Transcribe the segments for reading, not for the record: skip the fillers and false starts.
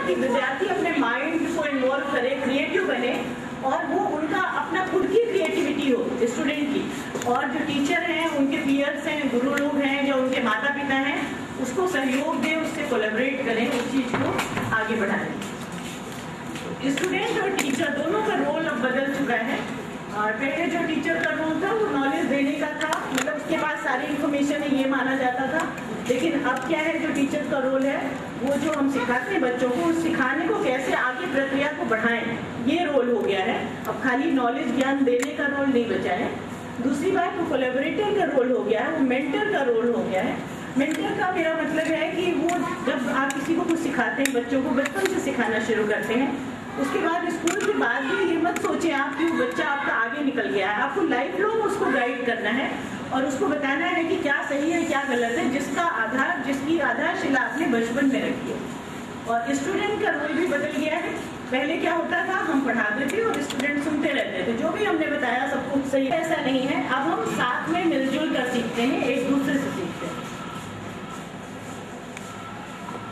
कि विद्यार्थी अपने माइंड को इन्वॉल्व करे, क्रिएटिव बने और वो उनका अपना खुद की क्रिएटिविटी हो स्टूडेंट की, और जो टीचर हैं, उनके पीयर्स हैं, गुरु लोग हैं, जो उनके माता पिता हैं, उसको सहयोग दें, उससे कोलैबोरेट करें, उस चीज़ को आगे बढ़ाएं। स्टूडेंट और टीचर दोनों का रोल अब बदल चुका है। और पहले जो टीचर का रोल था वो नॉलेज देने का था, मतलब उसके पास सारी इन्फॉर्मेशन है ये माना जाता था। लेकिन अब क्या है, जो टीचर का रोल है वो जो हम सिखाते हैं बच्चों को, उस सिखाने को कैसे आगे प्रक्रिया को बढ़ाएं, ये रोल हो गया है। अब खाली नॉलेज ज्ञान देने का रोल नहीं बचा है। दूसरी बात, वो कोलैबोरेटर का रोल हो गया है, वो मेंटर का रोल हो गया है। मेंटर का मेरा मतलब है कि वो जब आप किसी को कुछ सिखाते हैं, बच्चों को बचपन से सिखाना शुरू करते हैं, उसके बाद स्कूल के बाद भी ये मत सोचें आप कि बच्चा आपका आगे निकल गया है। आपको लाइफ लॉन्ग उसको गाइड करना है और उसको बताना है कि क्या सही है क्या गलत है, जिसकी आधारशिला आपने बचपन में रखी है। और स्टूडेंट का रोल भी बदल गया है। पहले क्या होता था, हम पढ़ाते थे और स्टूडेंट सुनते रहते थे, जो भी हमने बताया सब कुछ सही। ऐसा नहीं है, अब हम साथ में मिलजुल कर सीखते हैं, एक दूसरे से सीखते हैं।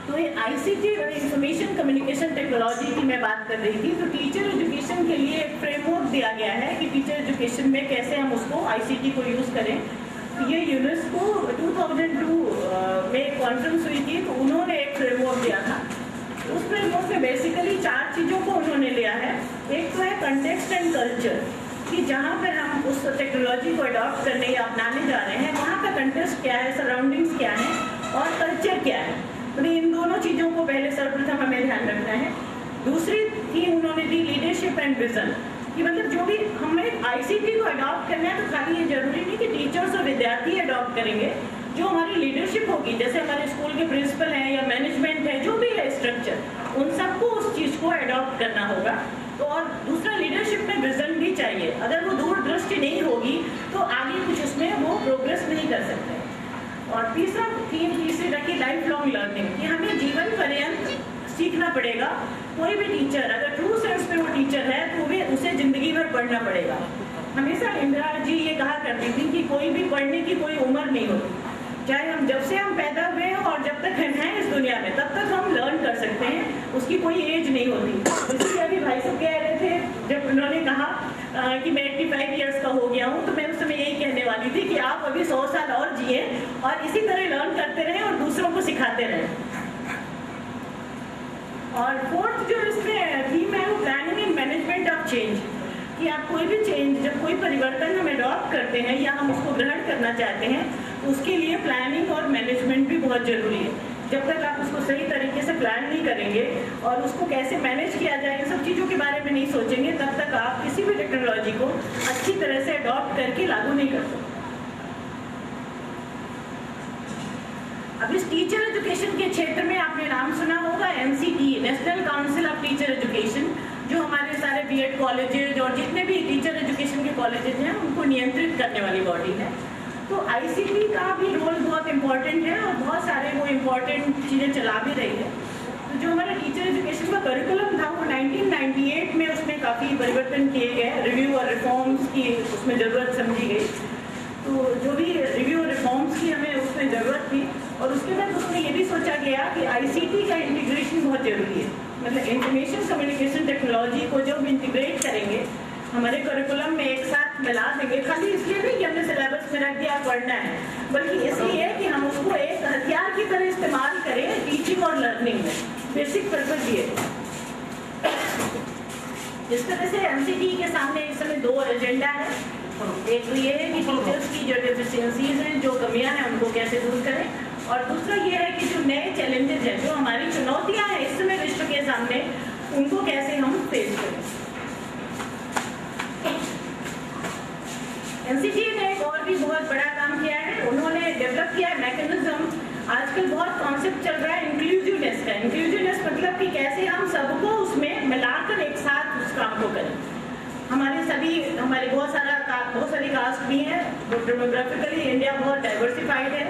तो ये आईसीटी और इंफॉर्मेशन कम्युनिकेशन टेक्नोलॉजी की मैं बात कर रही थी। तो टीचर एजुकेशन के लिए एक फ्रेमवर्क दिया गया है कि टीचर एजुकेशन में कैसे हम उसको आईसीटी को यूज़ करें। ये यूनेस्को 2002 में एक कॉन्फ्रेंस हुई थी, तो उन्होंने एक फ्रेमवर्क दिया था। उस फ्रेमवर्क में बेसिकली 4 चीज़ों को उन्होंने लिया है। एक तो है कंटेक्स्ट एंड कल्चर, कि जहाँ पर हम उस टेक्नोलॉजी को अडॉप्ट करने या अपनाने जा रहे हैं, वहाँ का कंटेक्स्ट क्या है, सराउंडिंग्स क्या है और कल्चर क्या है। तो इन दोनों चीज़ों को पहले सर्वप्रथम हमें ध्यान रखना है। दूसरी थीम उन्होंने दी लीडरशिप एंड विजन, कि मतलब जो भी हमें आईसीटी को अडॉप्ट करना है, तो खाली ये जरूरी नहीं कि टीचर्स और विद्यार्थी अडॉप्ट करेंगे। जो हमारी लीडरशिप होगी, जैसे हमारे स्कूल के प्रिंसिपल हैं या मैनेजमेंट है, जो भी है स्ट्रक्चर, उन सबको उस चीज़ को अडॉप्ट करना होगा। तो और दूसरा, लीडरशिप में विजन भी चाहिए। अगर वो दूरदृष्टि नहीं होगी तो आगे कुछ उसमें वो प्रोग्रेस नहीं कर सकते। और तीसरा थीम तीसरी रखी लाइफ लॉन्ग लर्निंग, कि हमें जीवन पर्यंत सीखना पड़ेगा। कोई भी टीचर अगर ट्रू सेंस में वो टीचर है तो वे उसे जिंदगी भर पढ़ना पड़ेगा। हमेशा इंदिरा जी ये कहा करती थी कि कोई भी पढ़ने की कोई उम्र नहीं होती, चाहे हम जब से हम पैदा हुए हैं और जब तक हम हैं इस दुनिया में, तब तक हम लर्न कर सकते हैं, उसकी कोई एज नहीं होती। इसलिए अभी भाई साहब कह रहे थे, जब उन्होंने कहा कि मैं 85 ईयर्स का हो गया हूँ, तो मैं उस समय यही कहने वाली थी कि आप अभी 100 साल और जिए और इसी तरह लर्न करते रहें और दूसरों को सिखाते रहें। और फोर्थ जो इसमें थीम है वो planning and management of change, कि आप कोई भी चेंज, जब कोई परिवर्तन हम अडॉप्ट करते हैं या हम उसको ग्रहण करना चाहते हैं, उसके लिए प्लानिंग और मैनेजमेंट भी बहुत जरूरी है। जब तक आप उसको सही तरीके से प्लान नहीं करेंगे और उसको कैसे मैनेज किया जाए, इन सब चीज़ों के बारे में नहीं सोचेंगे, तब तक आप किसी भी टेक्नोलॉजी को अच्छी तरह से अडॉप्ट करके लागू नहीं कर सकते। अब इस टीचर एजुकेशन के क्षेत्र में आपने नाम सुना होगा NCT, national council of teacher education, जो हमारे सारे बीएड कॉलेजेज और जितने भी टीचर एजुकेशन के कॉलेजेज हैं उनको नियंत्रित करने वाली बॉडी है। तो आईसीटी का भी रोल बहुत इम्पोर्टेंट है और बहुत सारे वो इम्पोर्टेंट चीज़ें चला भी रही है। तो जो हमारा टीचर एजुकेशन का करिकुलम था वो 1998 में उसमें काफ़ी परिवर्तन किए गए, रिव्यू और रिफॉर्म्स की उसमें ज़रूरत समझी गई। तो जो भी रिव्यू और रिफॉर्म्स की हमें उसमें ज़रूरत थी, और उसके बाद उसमें ये भी सोचा गया कि आईसीटी का इंटीग्रेशन बहुत ज़रूरी है। मतलब इंफॉर्मेशन कम्युनिकेशन टेक्नोलॉजी को जब इंटीग्रेट करेंगे, हमारे करिकुलम में एक साथ मिला देंगे, खाली इसलिए नहीं कि हमने सिलेबस में रख दिया पढ़ना है, बल्कि इसलिए कि हम उसको एक हथियार की तरह इस्तेमाल करें टीचिंग और लर्निंग में। बेसिक पर्पज ये इस तरह से एमसीटी के सामने इस समय 2 एजेंडा है। एक तो ये है कि टीचर्स की जो डेफिशिएंसीज हैं, जो कमियां हैं, उनको कैसे दूर करें, और दूसरा ये है कि जो नए चैलेंजेस हैं, जो हमारी चुनौतियां हैं इस समय विश्व के सामने, उनको कैसे हम फेस करें। एनसीटी ने एक और भी बहुत बड़ा काम किया है, उन्होंने डेवलप किया है मैकेनिज्म। आजकल बहुत कॉन्सेप्ट चल रहा है इंक्लूसिवनेस का। इंक्लूसिवनेस मतलब कि कैसे हम सबको उसमें मिलाकर एक साथ उस काम को करें। हमारे बहुत सारी कास्ट भी हैं, डेमोग्राफिकली इंडिया बहुत डाइवर्सिफाइड है।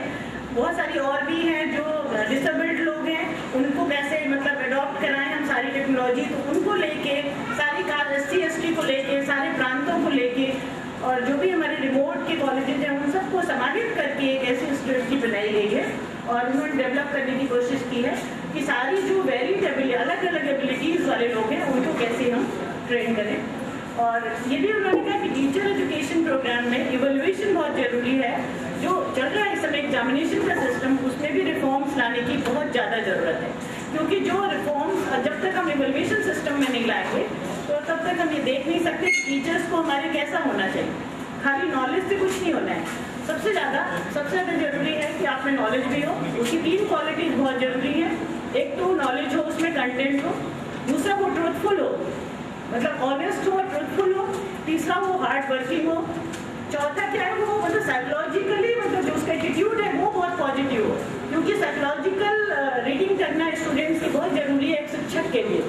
बहुत सारी और भी हैं जो डिसेबल्ड लोग हैं, उनको कैसे मतलब अडॉप्ट कराएं हम सारी टेक्नोलॉजी, तो उनको लेके सारी कास्ट, SC ST को लेके, सारे प्रांतों को लेके, और जो भी हमारे रिमोट के कॉलेजेज हैं उन सबको समाहित करके एक ऐसी स्ट्रेटजी बनाई गई है। और उन्होंने डेवलप करने की कोशिश की है कि सारी जो वेरिएबल ट्रेन करें। और ये भी उन्होंने कहा कि टीचर एजुकेशन प्रोग्राम में इवैल्यूएशन बहुत जरूरी है। जो चल रहा है इस समय एग्जामिनेशन का सिस्टम, उसमें भी रिफॉर्म्स लाने की बहुत ज़्यादा ज़रूरत है, क्योंकि जो रिफॉर्म्स जब तक हम इवैल्यूएशन सिस्टम में नहीं लाएंगे तो तब तक हम ये देख नहीं सकते कि टीचर्स को हमारे कैसा होना चाहिए। खाली नॉलेज से कुछ नहीं होना है, सबसे ज़्यादा जरूरी है कि आप में नॉलेज भी हो। उसकी 3 क्वालिटीज़ बहुत ज़रूरी है। एक तो नॉलेज हो, उसमें कंटेंट हो, दूसरा वो ट्रूथफुल हो, मतलब ऑनेस्ट हो, ट्रूथफुल हो, तीसरा वो हार्ड वर्किंग हो, चौथा क्या है वो मतलब साइकोलॉजिकली मतलब जो उसका एटीट्यूड है वो बहुत पॉजिटिव हो, क्योंकि साइकोलॉजिकल रीडिंग करना स्टूडेंट्स की बहुत ज़रूरी है एक शिक्षक के लिए।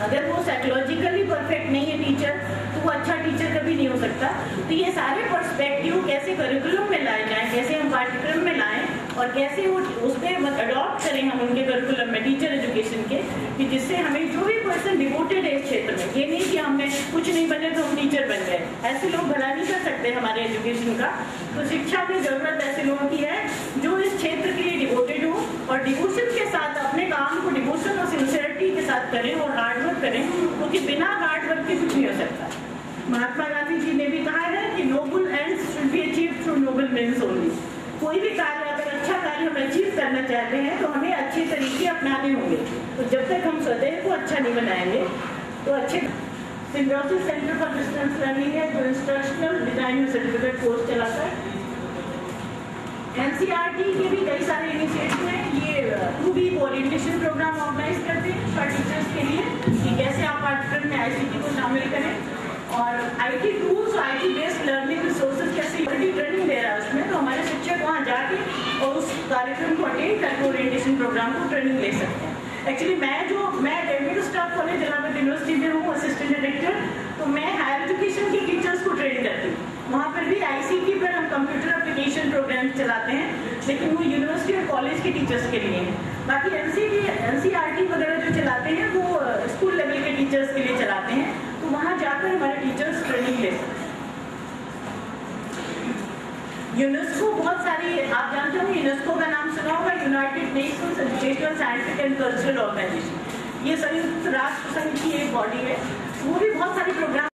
अगर वो साइकोलॉजिकली परफेक्ट नहीं है टीचर, तो वो अच्छा टीचर कभी नहीं हो सकता। तो ये सारे पर्सपेक्टिव कैसे करिकुलम में लाए जाएं, कैसे हम पाठ्यक्रम में लाएं और कैसे वो उस पर अडॉप्ट करें हम उनके करिकुलम में टीचर एजुकेशन के, कि जिससे हमें जो भी पर्सन डिवोटेड है इस क्षेत्र में, ये नहीं कि हमने कुछ नहीं बने तो हम टीचर बन गए, ऐसे लोग भला नहीं कर सकते हमारे एजुकेशन का। तो शिक्षा की जरूरत ऐसे लोगों की है जो इस क्षेत्र के लिए डिवोटेड हो और डिवोशन के साथ अपने काम को डिवोशन और सिंसियरिटी के साथ करें और हार्ड वर्क करें, क्योंकि बिना हार्ड वर्क के कुछ नहीं हो सकता। महात्मा गांधी जी ने भी कहा है कि noble ends should be achieved through noble means only. कोई भी कार्य अगर अच्छा कार्य हम अचीव करना चाहते हैं तो हमें अच्छे तरीके अपनाने होंगे। तो जब तक हम स्वदेह को अच्छा नहीं बनाएंगे तो अच्छे symbiosis centre for distance learning है जो इंस्ट्रक्शनल डिजाइन में सर्टिफिकेट कोर्स चलाता है। NCERT के भी कई सारे इनिशिएटिव हैं। ये 2 वीक ओरिएंटेशन प्रोग्राम ऑर्गेनाइज करते हैं फॉर टीचर्स के लिए कि कैसे आप पाठ्यक्रम में ICT को शामिल करें, और IT tools, IT based learning resources कैसे ट्रेनिंग दे रहा है उसमें। तो हमारे शिक्षक वहाँ जाके और उस कार्यक्रम को अटेंड करके ओरिएंटेशन प्रोग्राम को ट्रेनिंग ले सकते हैं। एक्चुअली मैं academic staff college Allahabad university में हूँ, असिस्टेंट डायरेक्टर, तो मैं हायर एजुकेशन के टीचर्स को ट्रेन करती हूँ। वहाँ पर भी ICT पर हम कंप्यूटर एप्लीकेशन प्रोग्राम चलाते हैं, लेकिन वो यूनिवर्सिटी और कॉलेज के टीचर्स के लिए हैं। बाकी NCERT वगैरह जो चलाते हैं वो स्कूल लेवल के टीचर्स के लिए चलाते हैं, तो वहाँ जाकर हमारे टीचर्स ट्रेनिंग ले सकते हैं। यूनेस्को बहुत सारी, आप जानते होंगे यूनेस्को का नाम सुना होगा, United Nations Educational Scientific and Cultural Organization. ये संयुक्त राष्ट्र संघ की एक बॉडी है, वो भी बहुत सारे प्रोग्राम